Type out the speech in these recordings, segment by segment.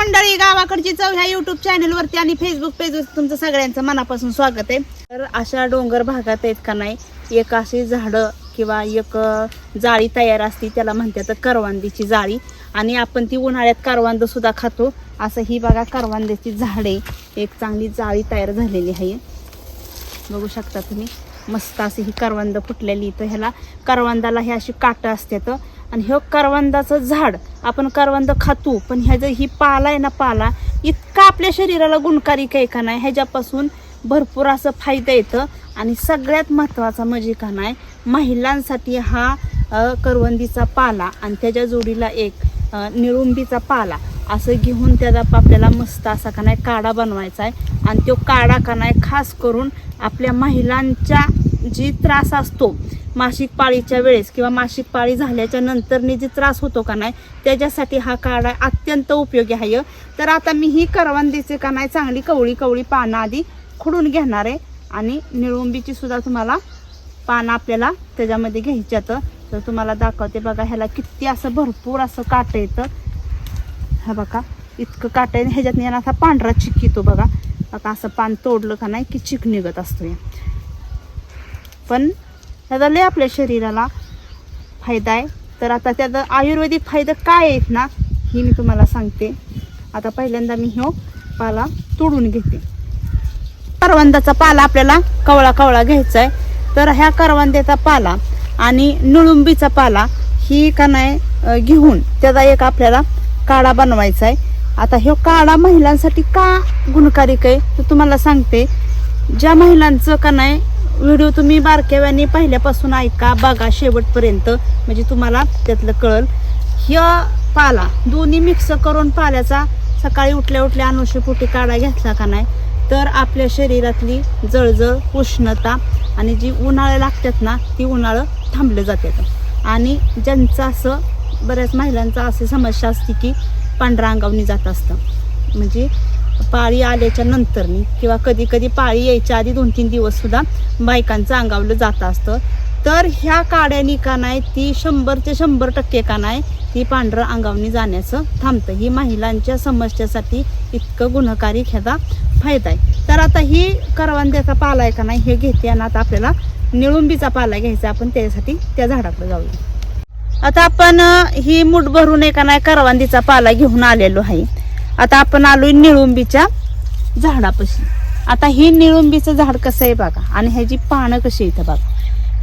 मंडळी, गावाकडची चव ह्या युट्यूब चॅनलवरती आणि फेसबुक पेजवर तुमचं सगळ्यांचं मनापासून स्वागत आहे. तर अशा डोंगर भागात आहेत का नाही, एक अशी झाडं किंवा एक जाळी तयार असते, त्याला म्हणतात करवंदीची जाळी. आणि आपण ती उन्हाळ्यात करवंद सुद्धा खातो. असं ही बघा करवंदीची झाडे, एक चांगली जाळी तयार झालेली आहे. बघू शकता तुम्ही, मस्त अशी ही करवंद फुटलेली. तर ह्याला करवंदाला हे अशी काटं असतात. आणि हे करवंदाचं झाड आपण करवंद खातो, पण ह्याचं ही पाला आहे ना, पाला इतका आपल्या शरीराला गुणकारी काही का नाही, ह्याच्यापासून भरपूर असं फायदा येतं. आणि सगळ्यात महत्त्वाचा म्हणजे का नाही, महिलांसाठी हा करवंदीचा पाला आणि त्याच्या जोडीला एक निळुंबीचा पाला असं घेऊन त्याचा आपल्याला मस्त असा का नाही काढा बनवायचा आहे. आणि तो काढा का नाही खास करून आपल्या महिलांच्या जी त्रास असतो मासिक पाळीच्या वेळेस किंवा मासिक पाळी झाल्याच्या नंतरनी जे त्रास होतो का नाही, त्याच्यासाठी हा काढा अत्यंत उपयोगी आहे. तर आता मी ही करवंदीचे का नाही चांगली कवळी कवळी पानं आधी खुडून घेणार आहे. आणि निळुंबीची सुद्धा तुम्हाला पानं आपल्याला त्याच्यामध्ये घ्यायच्यात. तर तुम्हाला दाखवते बघा, ह्याला किती असं भरपूर असं काटं येतं. हा बघा इतकं काटं आहे, ह्याच्यात याला असा पांढरा चिक येतो बघा. आता असं पान तोडलं का नाही की चिक निघत असतो. पण ह्याचा लय आपल्या शरीराला फायदा आहे. तर आता त्याचा आयुर्वेदिक फायदा काय आहेत ना, ही मी तुम्हाला सांगते. आता पहिल्यांदा मी ह्यो पाला तोडून घेते. करवंदाचा पाला आपल्याला कवळा कवळा घ्यायचा आहे. तर ह्या करवंद्याचा पाला आणि निळुंबीचा पाला ही का नाही घेऊन त्याचा एक आपल्याला काढा बनवायचा आहे. आता ह्यो काढा महिलांसाठी का गुणकारिक आहे तर तुम्हाला सांगते. ज्या महिलांचं का नाही व्हिडिओ तुम्ही बारक्याव्याने पहिल्यापासून ऐका, बघा शेवटपर्यंत, म्हणजे तुम्हाला त्यातलं कळल. ह्या पाला दोन्ही मिक्स करून पाल्याचा सकाळी उठल्या उठल्या अनुषपोटी काढा घेतला का नाही, तर आपल्या शरीरातली जळजळ, उष्णता आणि जी उन्हाळ्या लागतात ना, ती उन्हाळं थांबलं जातात. आणि ज्यांचं असं बऱ्याच महिलांचा अशी समस्या असते की पांढरा अंगावनी जात असतं, म्हणजे पाळी आल्याच्या नंतरनी किंवा कधी कधी पाळी यायच्या आधी 2-3 दिवस सुद्धा बायकांचं अंगावलं जात असतं. तर ह्या काड्यानी का नाही ती 100% का नाही ती पांढरं अंगावनी जाण्याचं थांबतं. ही महिलांच्या समस्यासाठी इतकं गुणकारी ह्याचा फायदा आहे. तर आता ही करवंद्याचा पाला आहे का नाही हे घेते. आणि आता आपल्याला निळुंबीचा पाला घ्यायचा, आपण त्यासाठी त्या झाडाकडे जाऊया. आता आपण ही मूठ भरून आहे का नाही करवंदीचा पाला घेऊन आलेलो आहे. आता आपण आलोय निळुंबीच्या झाडापाशी. आता ही निळुंबीचं झाड कसं आहे बघा, आणि ह्याची पानं कशी येतं बघा.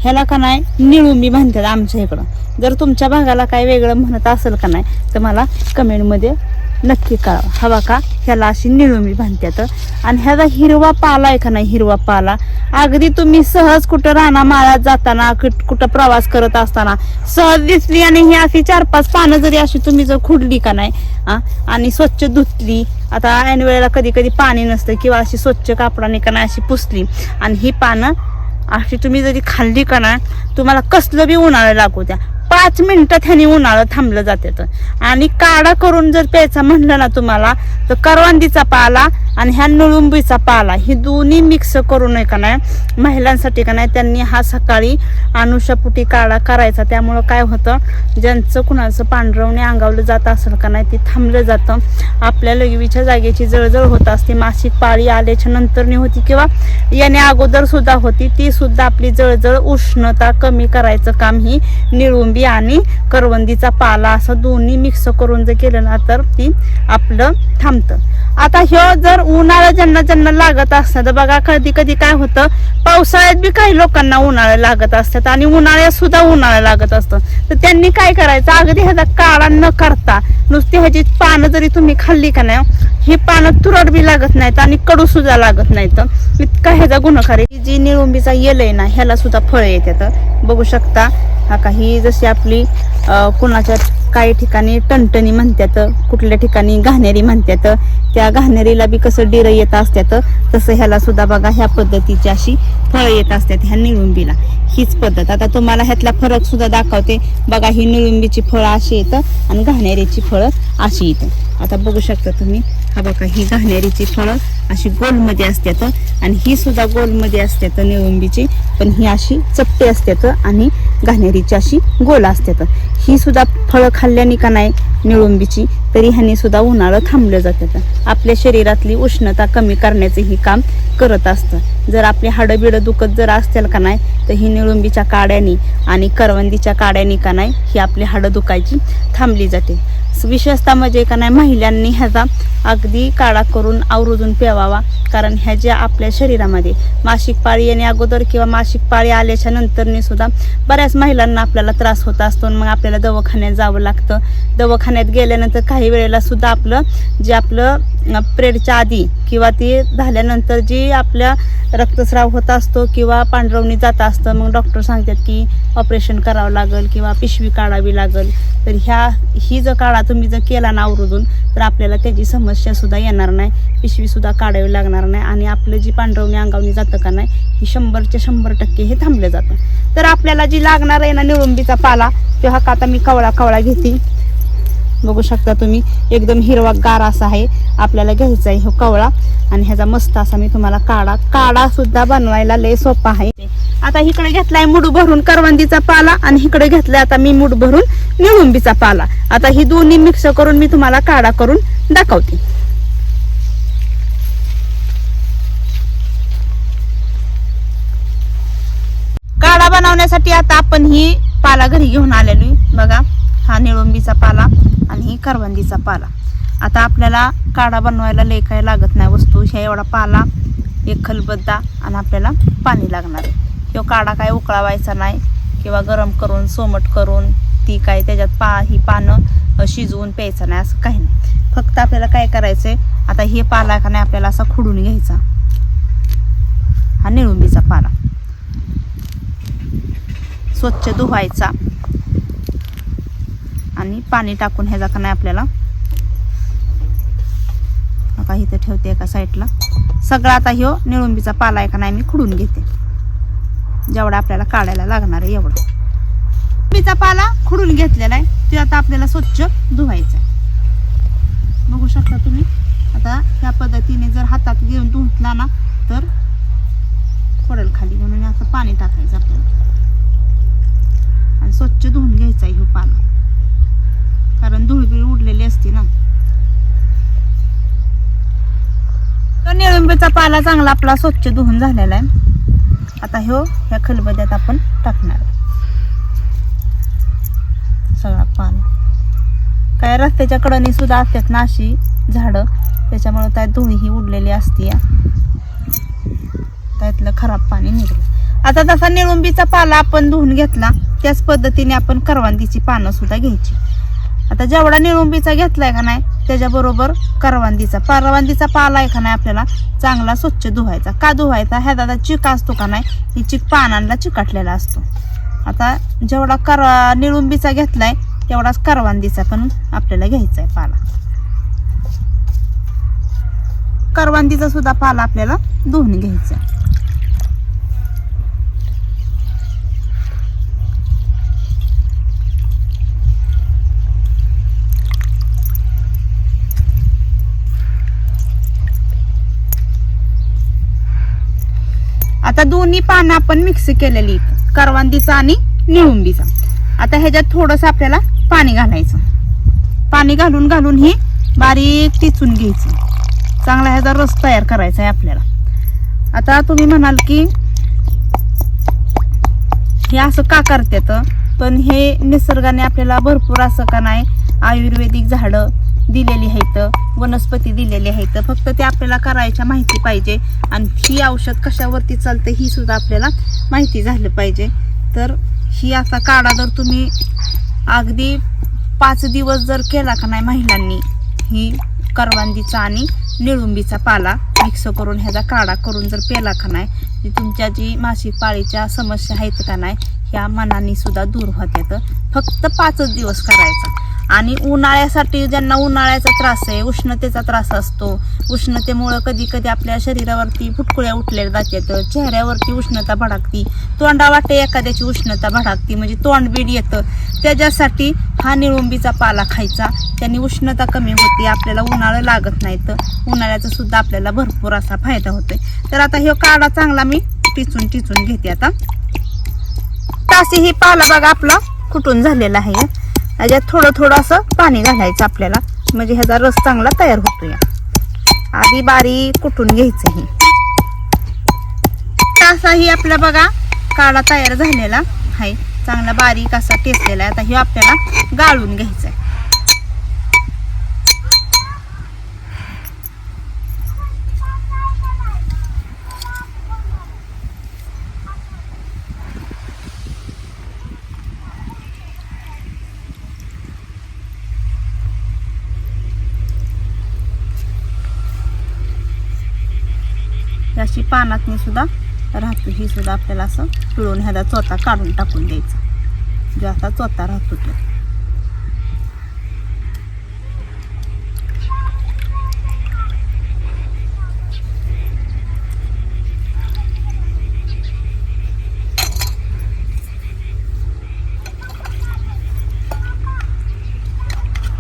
ह्याला का नाही निळुंबी म्हणतात आमच्या इकडं. जर तुमच्या भागाला काय वेगळं म्हणत असेल का नाही तर मला कमेंटमध्ये नक्की कळवा. हवा का ह्याला अशी निळुंबी म्हणतात. आणि ह्याचा हिरवा पाला आहे का नाही, हिरवा पाला अगदी तुम्ही सहज कुठं राणा माळात जाताना, कुठं प्रवास करत असताना सहज दिसली आणि ही अशी 4-5 पानं जरी अशी तुम्ही जर खुडली का नाही आणि स्वच्छ धुतली. आता ऐन वेळेला कधी कधी पाणी नसतं किंवा अशी स्वच्छ कापडाने का नाही अशी पुसली आणि ही पानं अशी तुम्ही जरी खाल्ली का नाही, तुम्हाला कसलं बी उन्हाळं लागू द्या, 5 मिनिटात ह्यानी उन्हाळं थांबलं जाते. आणि काढा करून जर प्यायचा म्हणलं ना तुम्हाला, तर करवंदीचा पाला आणि ह्या निळुंबीचा पाला ही दोन्ही मिक्स करून का नाही महिलांसाठी का नाही त्यांनी हा सकाळी अनुषापोटी काढा करायचा. त्यामुळं काय होतं, ज्यांचं कुणाचं पांढरवणे अंगावलं जात असेल का नाही ते थांबलं जातं. आपल्या लघवीच्या जागेची जळजळ होत असते, मासिक पाळी आल्याच्या नंतरनी होती किंवा याने अगोदर सुद्धा होती, ती सुद्धा आपली जळजळ उष्णता कमी करायचं काम ही निळुंबी आणि करवंदीचा पाला असं दोन्ही मिक्स करून जर केलं ना तर ती आपलं थांबतं. आता ह्यो जर उन्हाळा ज्यांना ज्यांना लागत असतं तर बघा, कधी कधी काय होतं, पावसाळ्यात बी काही लोकांना उन्हाळा लागत असतात आणि उन्हाळ्यात सुद्धा उन्हाळा लागत असतं. तर त्यांनी काय करायचं, अगदी ह्याचा काढा न करता नुसती ह्याची पानं जरी तुम्ही खाल्ली का नाही, ही पानं तुरट बी लागत नाहीत आणि कडू सुद्धा लागत नाहीत. इतका ह्याचा गुणकारी. जी निळुंबीचा येल आहे ना, ह्याला सुद्धा फळं येतात. बघू शकता हा काही जशी आपली कुणाच्या काही ठिकाणी टणटणी म्हणतात, कुठल्या ठिकाणी घाणेरी म्हणतात. त्या घाणेरीला बी कसं डिरं येत असतात, तसं ह्याला सुद्धा बघा ह्या पद्धतीची अशी फळं येत असतात ह्या निळुंबीला. हीच पद्धत. आता तुम्हाला ह्यातला फरक सुद्धा दाखवते बघा. ही निळुंबीची फळं अशी येतं आणि घाणेरीची फळं अशी येतं. आता बघू शकता तुम्ही, हा बघा, ही घाणेरीची फळं अशी गोलमध्ये असतात आणि ही सुद्धा गोलमध्ये असतात निळुंबीची, पण ही अशी चपटी असतात आणि घाणेरीची अशी गोल असतात. ही सुद्धा फळं खाल्ल्याने का नाही निळुंबीची, तरी ह्यानी सुद्धा उन्हाळं थांबलं जातात. आपल्या शरीरातली उष्णता कमी करण्याचं ही काम करत असतं. जर आपली हाडं बिडं दुखत जर असतील का नाही, तर ही निळुंबीच्या काड्यानी आणि करवंदीच्या काड्यानी का नाही ही आपली हाडं दुखायची थांबली जाते. विशेषतः म्हणजे का नाही महिलांनी ह्याचा अगदी काढा करून आवर्जून प्यावावा, कारण ह्याच्या आपल्या शरीरामध्ये मासिक पाळी येणे अगोदर किंवा मासिक पाळी आल्याच्या नंतरने सुद्धा बऱ्याच महिलांना आपल्याला त्रास होत असतो. मग आपल्याला दवाखान्यात जावं लागतं. दवाखान्यात गेल्यानंतर काही वेळेला सुद्धा आपलं पिरियडच्या आधी किंवा ते झाल्यानंतर जी आपल्या रक्तस्राव होत असतो किंवा पांढरवणी जात असतं, मग डॉक्टर सांगतात की ऑपरेशन करावं लागेल किंवा पिशवी काढावी लागेल. तर ही जर काढा तुम्ही जर केला ना आवर्जून, तर आपल्याला त्याची समस्या सुद्धा येणार नाही, पिशवी सुद्धा काढावी लागणार नाही आणि आपलं जी पांढरवणी अंगावणी जातं का नाही ही 100% 100% हे थांबलं जातं. तर आपल्याला जी लागणार आहे ना निळुंबीचा पाला, तो हा आता मी कवळा घेते. बघू शकता तुम्ही, एकदम हिरवा गार असा आहे. आपल्याला घ्यायचा आहे हो कवळा आणि ह्याचा मस्त असा मी तुम्हाला काढा सुद्धा बनवायला लय सोपा आहे. आता इकडे घेतलाय मूड भरून करवंदीचा पाला आणि इकडे घेतलाय आता मी मूड भरून निळुंबीचा पाला. आता ही दोन्ही मिक्स करून मी तुम्हाला काढा करून दाखवते. काढा बनवण्यासाठी आता आपण ही पाला घरी घेऊन आलेलो बघा, हा निळुंबीचा पाला आणि ही करवंदीचा पाला. आता आपल्याला काढा बनवायला लय काय लागत नाही वस्तू, ह्या एवढा पाला, एक खलबत्ता आणि आपल्याला पाणी लागणार आहे. किंवा काढा काय उकळावायचा नाही किंवा गरम करून सोमट करून ती काय त्याच्यात ही पानं शिजवून प्यायचं नाही, असं काही नाही. फक्त आपल्याला काय करायचंय, आता हे पाला का नाही आपल्याला असा खुडून घ्यायचा, हा निळुंबीचा पाला स्वच्छ धुवायचा आणि पाणी टाकून ह्याचा का नाही आपल्याला आता इथं ठेवते एका साईडला. सगळा आता ह्यो निळुंबीचा पाला आहे का नाही मी खुडून घेते, जेवढा आपल्याला काढायला लागणार आहे एवढं. निळुंबीचा पाला खुडून घेतलेला आहे, ते आता आपल्याला स्वच्छ धुवायचा आहे. बघू शकता तुम्ही. आता ह्या पद्धतीने जर हातात घेऊन धुतला ना तर पडेल खाली, म्हणून असं पाणी टाकायचं आपल्याला आणि स्वच्छ धुवून घ्यायचा आहे ह्यो पाला, कारण धूळबीळ उडलेली असते ना. तर निळुंबीचा पाला चांगला आपला स्वच्छ धुवून झालेला आहे. आता ह्या खलबत्त्यात आपण टाकणार सगळा पाला. काय रस्त्याच्या कडेने सुद्धा असतात ना अशी झाडं, त्याच्यामुळे त्यात धुळी ही उडलेली असते, त्यातलं खराब पाणी निघलं. आता जसा निळुंबीचा पाला आपण धुवून घेतला त्याच पद्धतीने आपण करवंदीची पानं सुद्धा घ्यायची. आता जेवढा निळुंबीचा घेतलाय का नाही त्याच्याबरोबर करवंदीचा पाला आहे का नाही आपल्याला चांगला स्वच्छ धुवायचा. का धुवायचा, ह्या दादा चिक असतो का नाही, ही चिक पानांना चिकटलेला असतो. आता जेवढा निळुंबीचा घेतलाय तेवढाच करवंदीचा पण आपल्याला घ्यायचा आहे पाला. करवंदीचा सुद्धा पाला आपल्याला धुवून घ्यायचा. आता दोन्ही पानं आपण मिक्स केलेली, करवंदीचा आणि निळुंबीचा. आता ह्याच्यात थोडंसं आपल्याला पाणी घालायचं. पाणी घालून ही बारीक टिचून घ्यायचं. चांगला ह्याचा रस तयार करायचा आहे आपल्याला. आता तुम्ही म्हणाल की हे असं का करतात, पण हे निसर्गाने आपल्याला भरपूर असं का नाही आयुर्वेदिक झाडं दिलेली आहेत, वनस्पती दिलेली आहेत. फक्त ते आपल्याला करायच्या माहिती पाहिजे आणि ही औषध कशावरती चालतं ही सुद्धा आपल्याला माहिती झालं पाहिजे. तर ही असा काढा जर तुम्ही अगदी 5 दिवस जर केला का नाही महिलांनी, ही करवंदीचा आणि निळुंबीचा पाला मिक्स करून ह्याचा काढा करून जर प्याला का नाही, तुमच्या जी मासिक पाळीच्या समस्या आहेत का नाही ह्या मनाने सुद्धा दूर होतात. फक्त 5 दिवस करायचा आणि उन्हाळ्यासाठी ज्यांना उन्हाळ्याचा त्रास आहे, उष्णतेचा त्रास असतो, उष्णतेमुळं कधी कधी आपल्या शरीरावरती फुटकुळ्या उठलेल्या जातात, चेहऱ्यावरती उष्णता भडकती, तोंडावाटे एखाद्याची उष्णता भडकती म्हणजे तोंडबीड येतं, त्याच्यासाठी हा निळुंबीचा पाला खायचा. त्याने उष्णता कमी होते, आपल्याला उन्हाळं लागत नाही, तर उन्हाळ्याचा सुद्धा आपल्याला भरपूर असा फायदा होतोय. तर आता हे काढा चांगला मी टिचून घेते. आता तासी ही पाला बघा आपला कुटून झालेला आहे. याच्यात थोडं असं पाणी घालायचं आपल्याला, म्हणजे ह्याचा रस चांगला तयार होतो. या आधी बारीक कुटून घ्यायचं. ही असाही आपला बघा काढा तयार झालेला आहे, चांगला बारीक असा टेचलेला आहे. आता हे आपल्याला गाळून घ्यायचं आहे. अशी पानातनी सुद्धा राहतो, ही सुद्धा आपल्याला असं पिळून ह्याचा चोथा काढून टाकून द्यायचा, जो असा चोथा राहतो तो.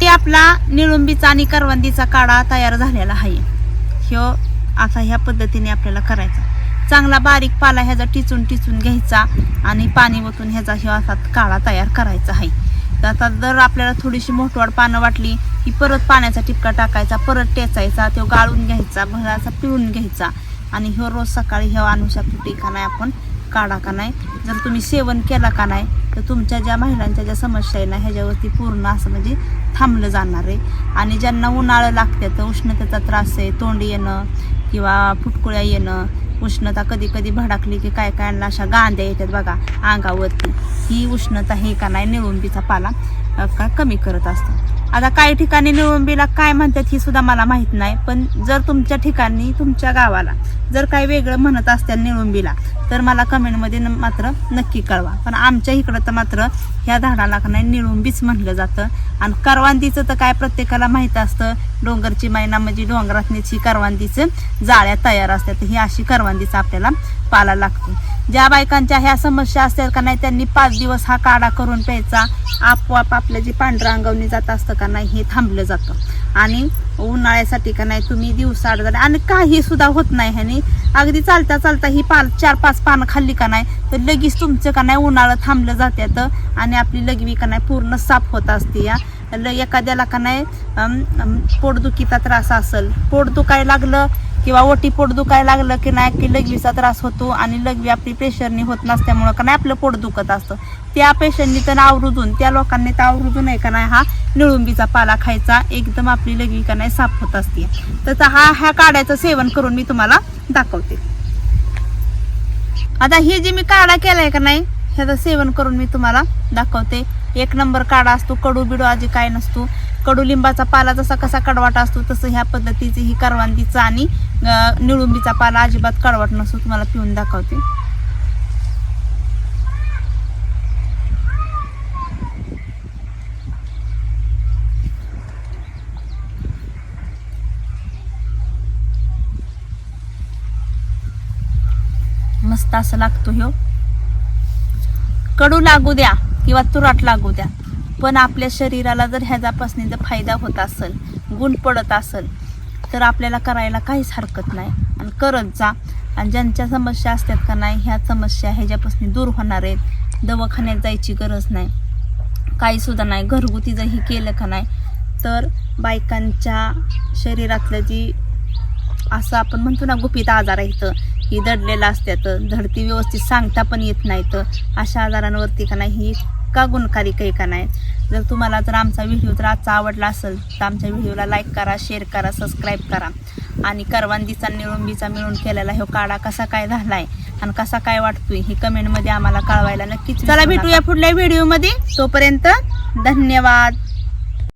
ते आपला निळुंबीचा आणि करवंदीचा काढा तयार झालेला आहे. ह्यो आता ह्या पद्धतीने आपल्याला करायचा. चांगला बारीक पाला ह्याचा टिचून घ्यायचा आणि पाणी ओतून ह्याचा ह्यो असा काढा तयार करायचा आहे. तर आता जर आपल्याला थोडीशी मोठवाड पानं वाटली की परत पाण्याचा टिपका टाकायचा, परत टेचायचा, तो गाळून घ्यायचा, भराचा पिळून घ्यायचा आणि ह्यो रोज सकाळी ह्यो अनुषापोटी का नाही आपण काढा का नाही जर तुम्ही सेवन केला का नाही तर तुमच्या ज्या महिलांच्या ज्या समस्या आहे ना ह्याच्यावरती पूर्ण असं म्हणजे थांबलं जाणार आहे. आणि ज्यांना उन्हाळं लागते, तर उष्णतेचा त्रास आहे, तोंड येणं किंवा फुटकुळ्या येणं, उष्णता कधी कधी भडकली की काय अशा गांद्या येतात बघा अंगावरती, ही उष्णता हे का नाही निळुंबीचा पाला का कमी करत असतो. आता काही ठिकाणी निळुंबीला काय म्हणतात ही सुद्धा मला माहित नाही, पण जर तुमच्या ठिकाणी तुमच्या गावाला जर काही वेगळं म्हणत असतील निळुंबीला तर मला कमेंटमध्ये मात्र नक्की कळवा. पण आमच्या इकडं तर मात्र ह्या झाडाला का नाही निळुंबीच म्हणलं जातं. आणि करवांदीचं तर काय प्रत्येकाला माहीत असतं, डोंगरची मैना म्हणजे डोंगरातनीच ही करवांदीचं जाळ्या तयार असतात, ही अशी करवांदीचा आपल्याला पाला लागतो. ज्या बायकांच्या ह्या समस्या असतात का नाही त्यांनी 5 दिवस हा काढा करून प्यायचा, आपोआप आपलं जे पांढरं अंगावणी जात असतं का नाही हे थांबलं जातं. आणि उन्हाळ्यासाठी का नाही तुम्ही दिवसाआड झाले आणि काही सुद्धा होत नाही ह्याने, अगदी चालता ही 4-5 पानं खाल्ली का नाही तर लगेच तुमचं का नाही उन्हाळं थांबलं जातं आणि आपली लघवी का नाही पूर्ण साफ होत असते. या एखाद्याला का नाही पोटदुखीचा त्रास असेल, पोट दुखायला लागलं किंवा ओटी पोट दुखायला लागलं की नाही की लघवीचा त्रास होतो आणि लघवी आपली प्रेशरनी होत नसल्यामुळं का नाही आपलं पोट दुखत असतं, त्या पेशंटनी तर आवर्जून त्या लोकांनी तर आवर्जून आहे का नाही हा निळुंबीचा पाला खायचा, एकदम आपली लघवी का नाही साफ होत असते. तर ह्या काढ्याचं सेवन करून मी तुम्हाला दाखवते. आता हे जे मी काढा केलाय का नाही ह्याचं सेवन करून मी तुम्हाला दाखवते. 1 नंबर काढा असतो, कडू बिडू आजी काय नसतो. कडुलिंबाचा पाला जसा कसा कडवाटा असतो तसं ह्या पद्धतीची ही करवंदीचा आणि निळुंबीचा पाला अजिबात कडवाट नसतो. तुम्हाला पिऊन दाखवते. मस्त असं लागतो ह्यो. कडू लागू द्या किंवा तुरट लागू द्या, पण आपल्या शरीराला जर ह्याच्यापासून जर फायदा होत असेल, गुण पडत असेल तर आपल्याला करायला काहीच हरकत नाही आणि करत जा. आणि ज्यांच्या समस्या असतात का नाही ह्या समस्या ह्याच्यापासून दूर होणार आहेत. दवाखान्यात जायची गरज नाही, काही सुद्धा नाही. घरगुती जर ही केलं का नाही तर बायकांच्या शरीरातलं जी असं आपण म्हणतो ना गुपित आजार आहेत ही दडलेलं असतात, धडती व्यवस्थित सांगता पण येत नाही, तर अशा आजारांवरती का नाही ही का गुणकारी काही का नाही. जर तुम्हाला जर आमचा व्हिडिओ जर आजचा आवडला असेल तर आमच्या व्हिडिओला लाईक करा, शेअर करा, सबस्क्राईब करा. आणि करवंदीचा निळुंबीचा मिळून केलेला हा काढा कसा काय झालाय आणि कसा काय वाटतोय हे कमेंटमध्ये आम्हाला कळवायला नक्कीच. चला भेटूया पुढल्या व्हिडिओमध्ये, तोपर्यंत धन्यवाद.